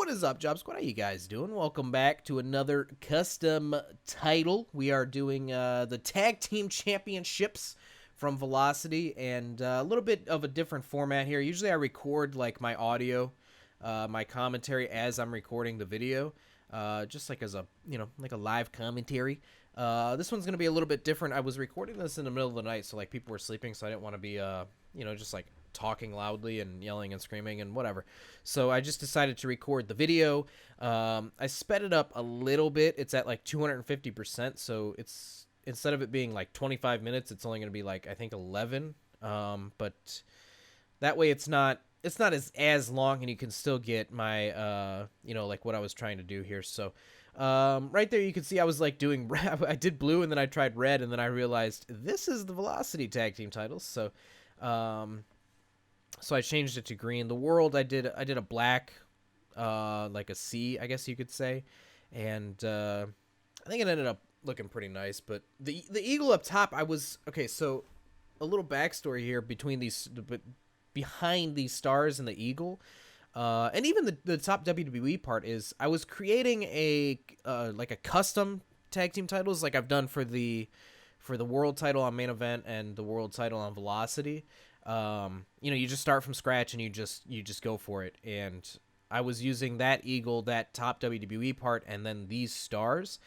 What is up, Job Squad? How you guys doing? Welcome back to another custom title. We are doing the Tag Team Championships from Velocity, and a little bit of a different format here. Usually I record like my audio, my commentary as I'm recording the video, just like as a, like a live commentary. This one's going to be a little bit different. I was recording this in the middle of the night, so like people were sleeping, so I didn't want to be, just like talking loudly and yelling and screaming and whatever. So I just decided to record the video. I sped it up a little bit. It's at like 250%. So it's, instead of it being like 25 minutes, it's only going to be like, I think 11. But that way it's not as long, and you can still get my, like what I was trying to do here. So, right there, you can see I was like doing, I did blue and then I tried red, and then I realized this is the Velocity Tag Team titles. So, so I changed it to green. The world I did a black, like a C, I guess you could say, and I think it ended up looking pretty nice. But the eagle up top, okay. So a little backstory here behind these stars and the eagle, and even the top WWE part is I was creating a like a custom tag team titles like I've done for the world title on Main Event and the world title on Velocity. You just start from scratch and you just go for it. And I was using that eagle, that top WWE part, and then these stars.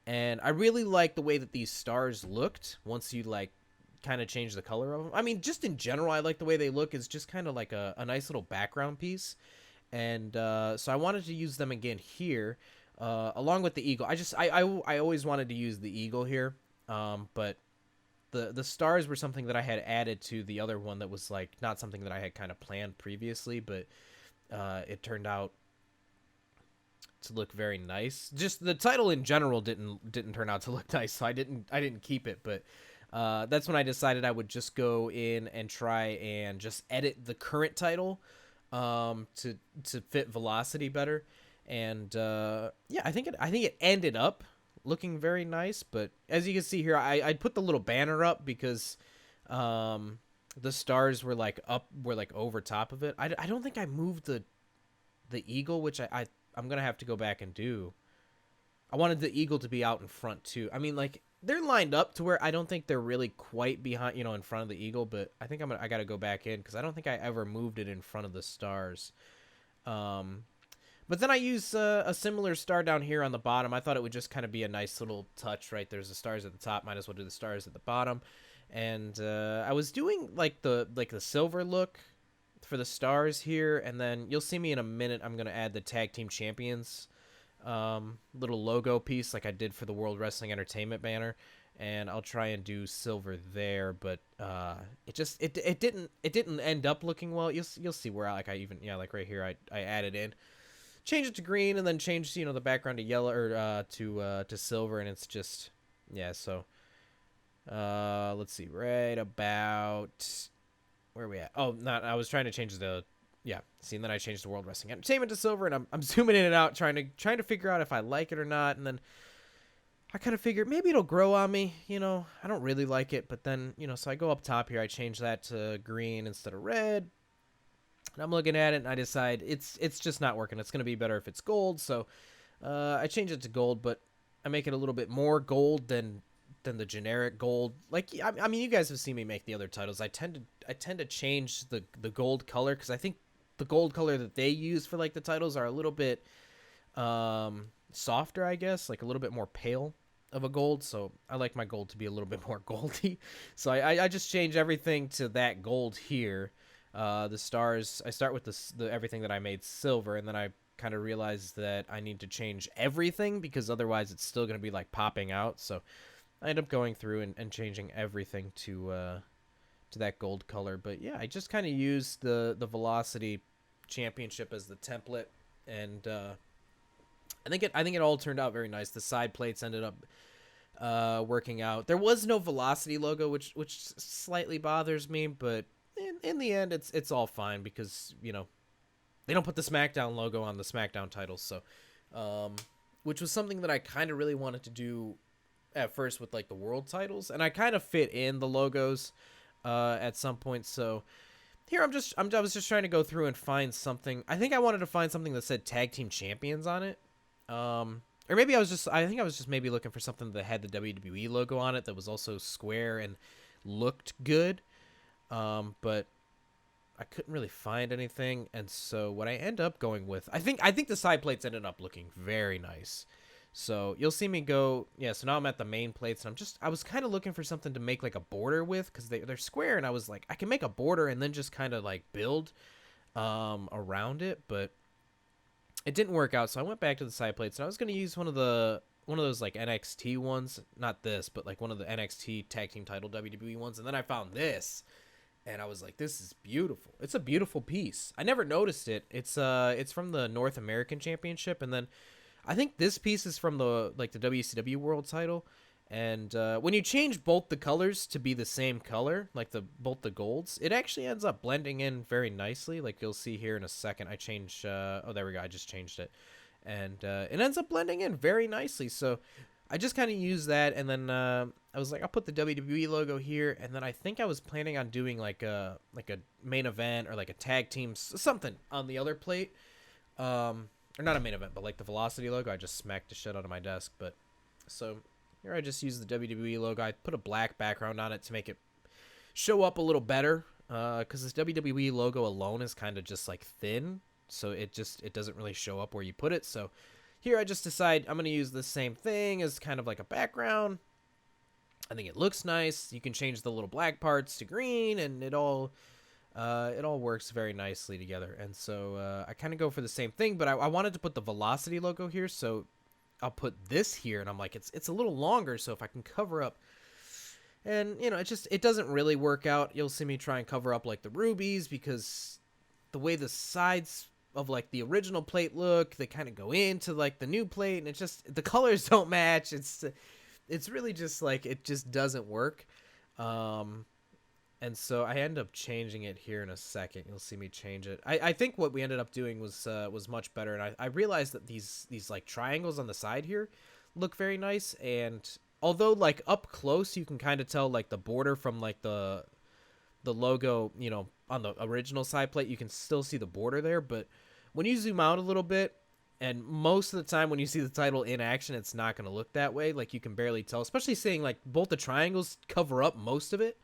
And I really like the way that these stars looked once you like kind of change the color of them. I mean, just in general, I like the way they look. It's just kind of like a nice little background piece. And so I wanted to use them again here, along with the eagle. I always wanted to use the eagle here, but the stars were something that I had added to the other one that was like not something that I had kind of planned previously, but it turned out to look very nice. Just the title in general didn't turn out to look nice, so I didn't keep it. But that's when I decided I would just go in and try and just edit the current title to fit Velocity better. And yeah, I think it ended up looking very nice. But as you can see here, I put the little banner up because the stars were like over top of it. I don't think I moved the eagle, which I'm gonna have to go back and do. I wanted the eagle to be out in front too. I mean, like they're lined up to where I don't think they're really quite behind, in front of the eagle, but I think I gotta go back in because I don't think I ever moved it in front of the stars. But then I use a similar star down here on the bottom. I thought it would just kind of be a nice little touch, right? There's the stars at the top. Might as well do the stars at the bottom. And I was doing like the silver look for the stars here, and then you'll see me in a minute. I'm gonna add the Tag Team Champions little logo piece like I did for the World Wrestling Entertainment banner, and I'll try and do silver there. But it didn't end up looking well. You'll see where like like right here I added in. Change it to green, and then change the background to yellow or to silver, and it's just So let's see, right about where are we at? Oh, not I was trying to change the See, and then I changed the World Wrestling Entertainment to silver, and I'm zooming in and out trying to figure out if I like it or not, and then I kind of figured maybe it'll grow on me. I don't really like it, but then so I go up top here, I change that to green instead of red. And I'm looking at it, and I decide it's just not working. It's going to be better if it's gold, so I change it to gold, but I make it a little bit more gold than the generic gold. Like, I mean, you guys have seen me make the other titles. I tend to change the gold color because I think the gold color that they use for like the titles are a little bit softer, I guess, like a little bit more pale of a gold. So I like my gold to be a little bit more goldy. So I just change everything to that gold here. The stars, I start with the everything that I made silver, and then I kind of realized that I need to change everything because otherwise it's still going to be like popping out. So I end up going through and changing everything to that gold color. But yeah, I just kind of used the Velocity Championship as the template, and I think it all turned out very nice. The side plates ended up working out. There was no Velocity logo, which slightly bothers me, but in the end, it's all fine because they don't put the SmackDown logo on the SmackDown titles. So, which was something that I kind of really wanted to do at first with like the world titles, and I kind of fit in the logos at some point. So here I was just trying to go through and find something. I think I wanted to find something that said tag team champions on it. Or maybe I think I was just maybe looking for something that had the WWE logo on it that was also square and looked good. But I couldn't really find anything, and so what I end up going with, I think the side plates ended up looking very nice. So you'll see me go, yeah. So now I'm at the main plates, and I was kind of looking for something to make like a border with, because they're square, and I was like, I can make a border and then just kind of like build around it, but it didn't work out. So I went back to the side plates, and I was gonna use one of those like NXT ones, not this, but like one of the NXT tag team title WWE ones, and then I found this. And I was like, this is beautiful. It's a beautiful piece. I never noticed it. It's from the North American Championship, and then I think this piece is from the WCW World Title. And when you change both the colors to be the same color, like both the golds, it actually ends up blending in very nicely. Like you'll see here in a second, I change. Oh, there we go. I just changed it, and it ends up blending in very nicely. So I just kind of used that, and then I was like, I'll put the WWE logo here, and then I think I was planning on doing like a main event or like a tag team something on the other plate, or not a main event, but like the Velocity logo. I just smacked the shit out of my desk, but so here I just used the WWE logo. I put a black background on it to make it show up a little better, because this WWE logo alone is kind of just like thin, so it doesn't really show up where you put it. So here I just decide I'm going to use the same thing as kind of like a background. I think it looks nice. You can change the little black parts to green, and it all works very nicely together. And so I kind of go for the same thing, but I wanted to put the Velocity logo here, so I'll put this here, and I'm like, it's a little longer, so if I can cover up, and it doesn't really work out. You'll see me try and cover up like the rubies, because the way the sides of like the original plate look, they kind of go into like the new plate, and it's just the colors don't match. It's really just like it just doesn't work. And so I end up changing it here in a second. You'll see me change it. I think what we ended up doing was much better, and I realized that these like triangles on the side here look very nice, and although like up close you can kind of tell like the border from like the logo, on the original side plate, you can still see the border there, but when you zoom out a little bit, and most of the time when you see the title in action, it's not going to look that way. Like you can barely tell, especially seeing like both the triangles cover up most of it.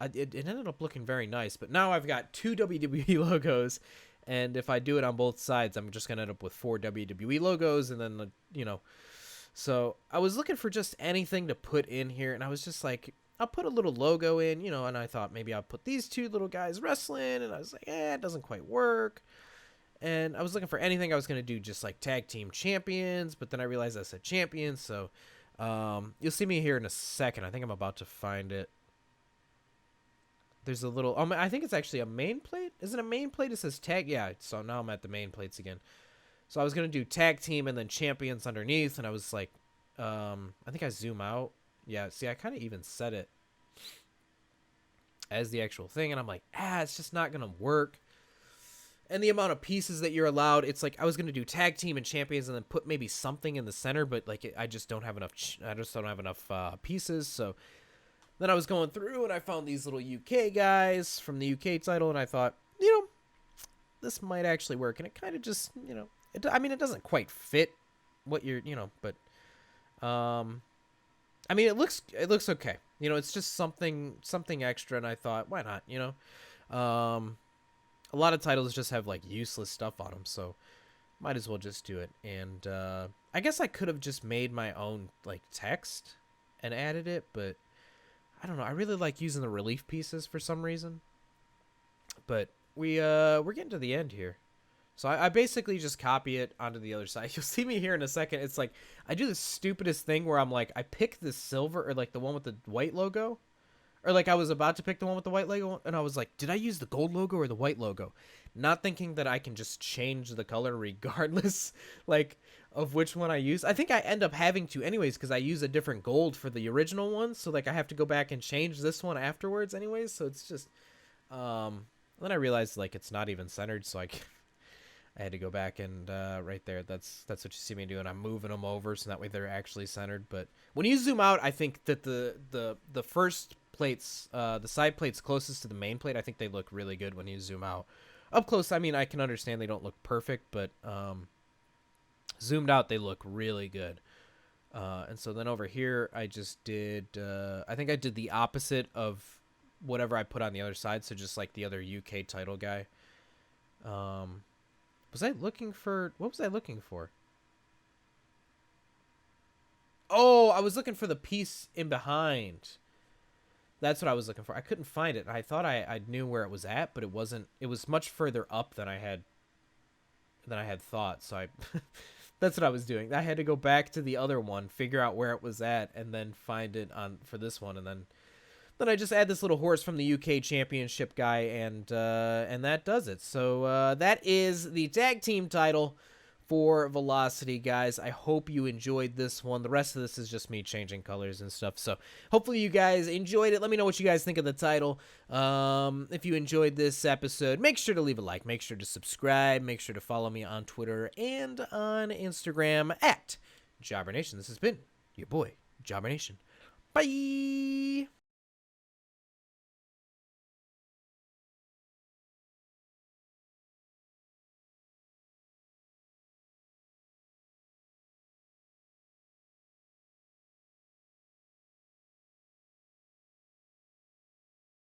It ended up looking very nice, but now I've got 2 WWE logos, and if I do it on both sides, I'm just going to end up with 4 WWE logos, and then, so I was looking for just anything to put in here, and I was just like, I'll put a little logo in, and I thought maybe I'll put these 2 little guys wrestling, and I was like, it doesn't quite work. And I was looking for anything I was going to do, just like tag team champions, but then I realized I said champions, so you'll see me here in a second. I think I'm about to find it. There's a little, I think it's actually a main plate. Is it a main plate? It says tag. Yeah, so now I'm at the main plates again. So I was going to do tag team and then champions underneath, and I was like, I think I zoom out. Yeah, see, I kind of even set it as the actual thing, and I'm like, it's just not going to work. And the amount of pieces that you're allowed, it's like I was going to do tag team and champions and then put maybe something in the center, but like I just don't have enough pieces. So then I was going through and I found these little UK guys from the UK title, and I thought, this might actually work. And it kind of just, it doesn't quite fit what you're, but it looks okay. It's just something extra, and I thought, why not, a lot of titles just have like useless stuff on them, so might as well just do it. And I guess I could have just made my own like text and added it, but I don't know. I really like using the relief pieces for some reason. But we're getting to the end here. So I basically just copy it onto the other side. You'll see me here in a second. It's like I do the stupidest thing where I'm like, I pick the silver or like the one with the white logo. Or like I was about to pick the one with the white logo, and I was like, did I use the gold logo or the white logo? Not thinking that I can just change the color regardless like of which one I use. I think I end up having to anyways, because I use a different gold for the original one. So like I have to go back and change this one afterwards anyways. So it's just then I realized like it's not even centered, so I had to go back and right there, that's what you see me doing. I'm moving them over so that way they're actually centered. But when you zoom out, I think that the first plates, the side plates closest to the main plate, I think they look really good when you zoom out. Up close, I mean, I can understand they don't look perfect, but zoomed out, they look really good. And so then over here, I just did, I think I did the opposite of whatever I put on the other side. So just like the other UK title guy. Was I looking for, what was I looking for? Oh, I was looking for the piece in behind. That's what I was looking for. I couldn't find it. I thought I knew where it was at, but it wasn't. It was much further up than I had thought. So I that's what I was doing. I had to go back to the other one, figure out where it was at, and then find it on for this one, and then I just add this little horse from the UK Championship guy, and that does it. So that is the tag team title for Velocity, guys. I hope you enjoyed this one. The rest of this is just me changing colors and stuff. So hopefully you guys enjoyed it. Let me know what you guys think of the title. If you enjoyed this episode, make sure to leave a like. Make sure to subscribe. Make sure to follow me on Twitter and on Instagram at JobberNation. This has been your boy, JobberNation. Bye!